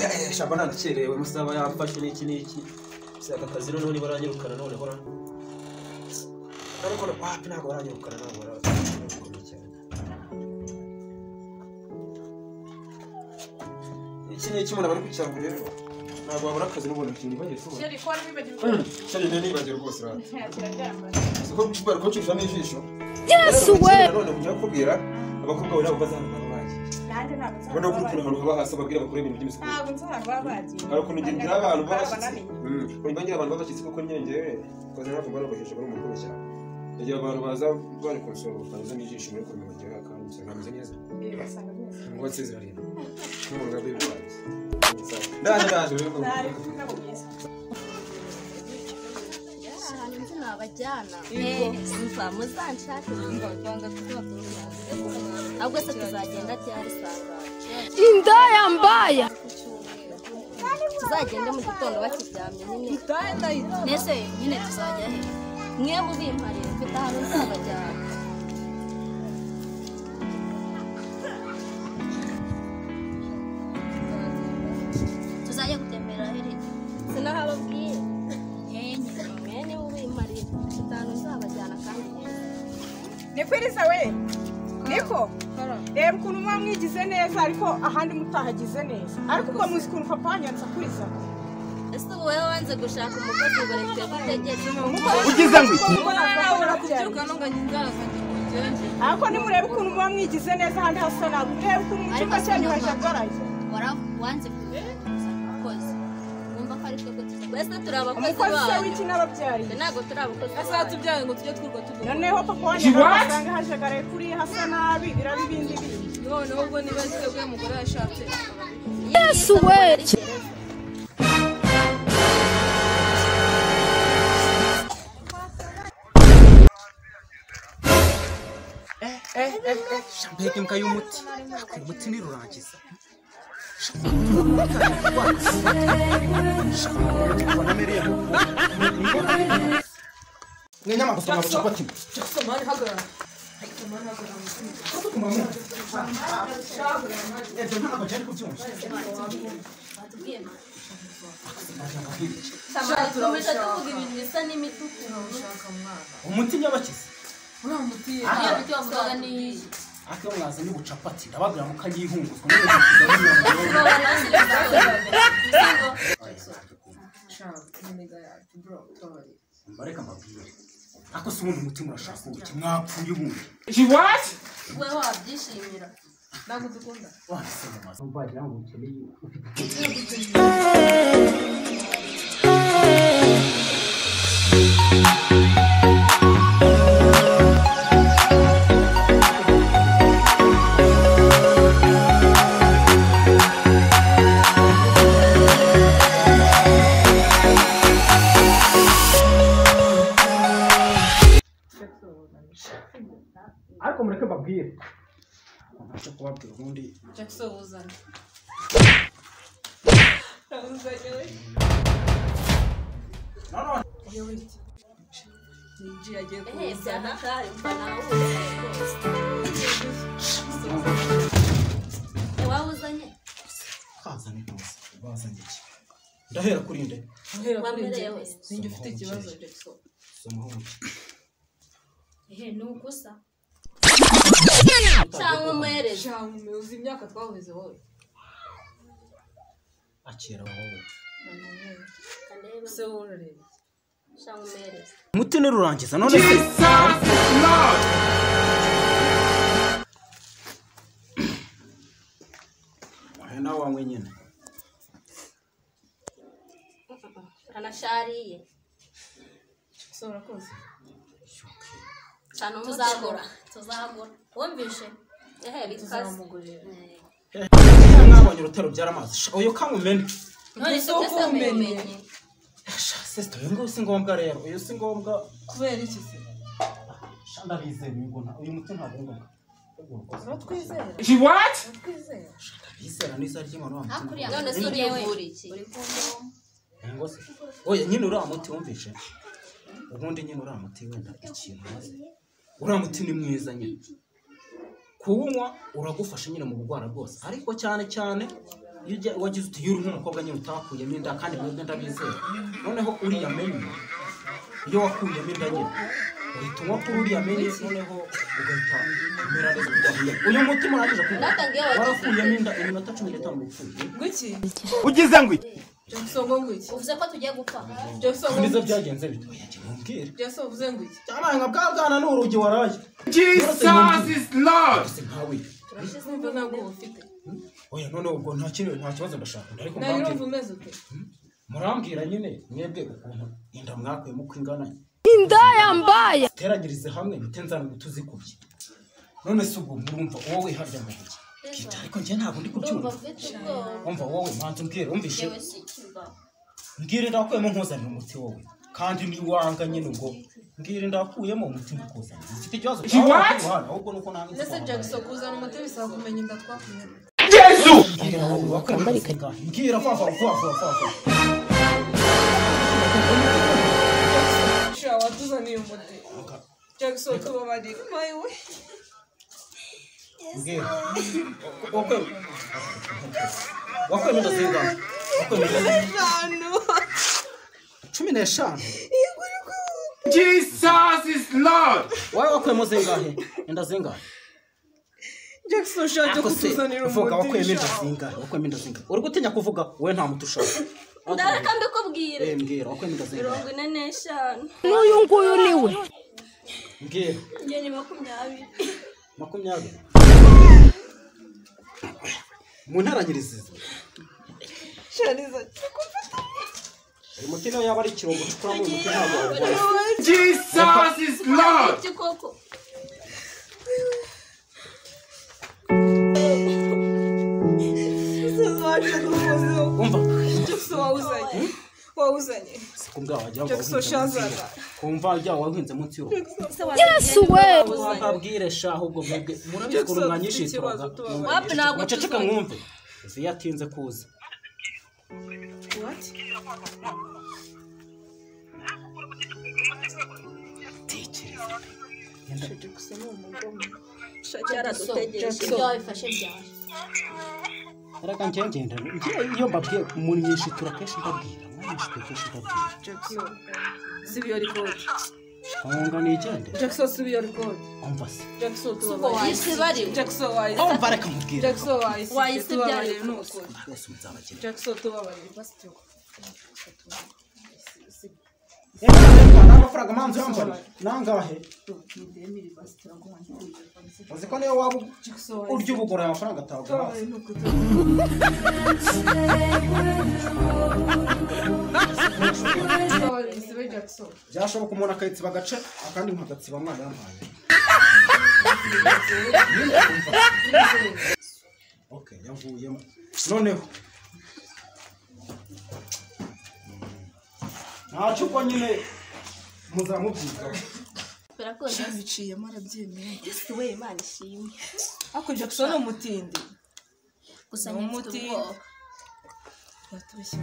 shamba nanakerewe musaba yamfashe n'iki saka kazi noneho ni baranyirukana none hora ariko wapi ntabwo baranyirukana ntabwo baranyirukana cyane iki ni kimwe nabari kucyangura rero ntabwo wabura akazi n'ubundi kintu bagiye tuba Sheri kwa nibagirwa Sheri nibagirwa rwose ra siko bari ko cyisha n'ijisho Yes we none mujya kubwira abakobwa nabo bazana baje nanjye ntabwo bano gukura ahantu haba hasi babwira bakora ibintu by'imisuku ntabwo nzahava bagiye ariko ngira abantu babashyitsi bagira abantu babashyitsi kuko nyengere koze ntabwo barobaheje bari mu mukuru cyane igihe abantu baza bari konsoro bakaza n'ijisho muri kumwe bagira kandi nsameze neza ngo nsezerarira n'umugabo w'ibyazi ndaje rero abajyana simva muzanshaka ngabanga tuzatura ahubwo se tuzagenda cyari sanga indaya mbaya tuzagenda mu gitondo bakiryamye nyine nese nyine tuzajya he mwe mubimpare mfite ahantu nzabajyana tuzajya gutembera here sinahababwiye Nikwiriza we niko reba ukuntu muba mwigize neza ariko ahandi mutahagize neza ariko uko muzi ukuntu papa wanyanza kuriza ese ubu wowe wanze gushaka umukozi ngo reka gutegereza ugize ngo ariko nimurebe ukuntu muba mwigize neza ahandi hasa nabi urebe ukuntu mu cyumba cyanyu hajagaraye wanze umukozi wumva ko ari twe twese turi abakozi umukozi se w'iki n'ababyariye ntabwo turi abakozi azatubyaye ngo tujye twurwa tuvuga noneho papa wanyanza basanga hajagaraye kuri hasa nabi biraba ibindi bintu noneho ubwo niba twebwe umugore yashatse yesu we mbega imbwa y'umuti umuti ni rurangiza Nenya makusoma buchapati. Samani hagarara. tukomeza tuvuga ibintu bisa n'imituku Umuti nyabakize. Uriya muti iyo miti wavugaga ni Ake mwaza ni buchapati ndababwira mukanyihunguzwa Mbareka mbabwire. Ako si ubundi umutima urashaka ubuki mwapfuye ubundi. we wabyishimira ntabwo dukunda Wahise mu mazu bagira ngo ukeneye ariko mureke mbabwire ntacyo kubabwira ubundi Jackson uzana ninjiye agiye kuzana wawuzanye kazane rwose bazanye iki ndahera kuri nde ninjye ufite ikibazo Jackson somaho umuti ni ugusa cyangwa umuhereza cyangwa uzi imyaka twahuze wowe akira wowe se wororeye cyangwa umuhereza umuti ni rurangiza none se nawe wanywe nyine aranashariye so urakoze cyane tuzagura wumvishe tuzamugurira mwabonye urutero byaramazi uyu kamumene none se umenye sister uyu nguyu si ngombwa rero uyu si ngombwa kubera iki se ndabizeye ngona uyu muti ntabwo ngombwa uratwizera uratwizera ndabizera n'iza ry'imana hakuriya none se uriye iki oya nyine uriya muti wumvishe ubundi nyine uriya muti wenda ikintu maze uriya muti ni mwiza nyine kuwunywa uragufasha nyine mu bugwara bwose ariko cyane cyane iyo wagize uti yuri nk'umukobwa nyine utakuyemo inda kandi mwebwe ndabizera noneho uriya menye iyo wakuyemo inda nyine uhita unywa kuri uriya menye noneho ugahita umera neza uyu mutima urangije kuba warakuyemo inda iminota 15 upfuye Ngwiki ugize ngo iki Jackson ngo ngwiki uvuze ko tugiye gupfa Jackson ngo nizo byagenze bito mbwira Jackson uvuze ngwiki cyamaye nka bwana n'urugi waraye Jesus is Lord nkawe turashize imva ntabwo ufite oya none ubwo nta kibazo ndashaka ariko nayo urumva umeze ute murambwira nyine mwebwe ukuntu inda mwakuyemo uko ingana inda yambaye teranyirize hamwe nitenzana tuzikubye none se ubwo murumva wowe harya mu gihe ariko njye ntabwo ndi kubyumva umva wowe manzi mbwira umvishe mbwira ndakuyemo nkuzanira umuti wowe kandi ni wanga nyine ngo mbwira ndakuyemo umuti ndikuzanira mfite ikibazo ahubwo nuko nange ndetse Jackson kuzana umuti bisaba kumenya inda twakuyemo Yesu mbwira fafa sha watuzaniye umuti Jackson tubabarira mayiwe mbwira wakwemera ndazinga wakwemera 15 Jesus is Lord wawe wakwemera zingahe inda zingahe Jackson shaka kutuzanira umuti uvuga wakwemera zingahe wakwemera zingahe uri gutinya kuvuga we nta muti ushaka ndareka mbikubwire mbwira wakwemera zingahe 45 n'uyu nguyu niwe mbwira njye ni 20 mu ntaranyiriziza shaniza umuti nayo yaba ari ikirungo ucukuramo umuti ntabwo Jesus is Lord koko umva Jackson wawuzanye kumbwa wagira ngo Jackson shazana kumva ajya wahinze munsi yo yesu we babwire sha ahubwo mwebwe murabikora mwanyishituraga wapi ntabwo muceceka mwumve ziyatinze kuza what Jackson umugome cyaradutegereje ibyo wabifashe byaje araga ngenda iyo mbabwiye umuntu yishitura kenshi ndabwira mwanyishitura kenshi ndabwira Jackson sibiyo record Kanga nigende Jackson sibiyo record umva se Jackson tubabarira yise bari Jackson wayise umva reka mubwire Jackson wayise byari nuko bose muzabakira Jackson tubabarira basi n'amafaranga manzi yambari nangahe uzi ko niyo waba urya ubugura aya mafaranga ataguha byashoboka umuntu akayitsiba agace akandi nkagatsiba mwana yampaye okay yavuyemo noneho ntacyo uko nyine muzamubyiga biciyemo arabyemeye ese we Imana ishimwe ako Jackson ni umutindi gusa nyifite ubwoba yatubeshye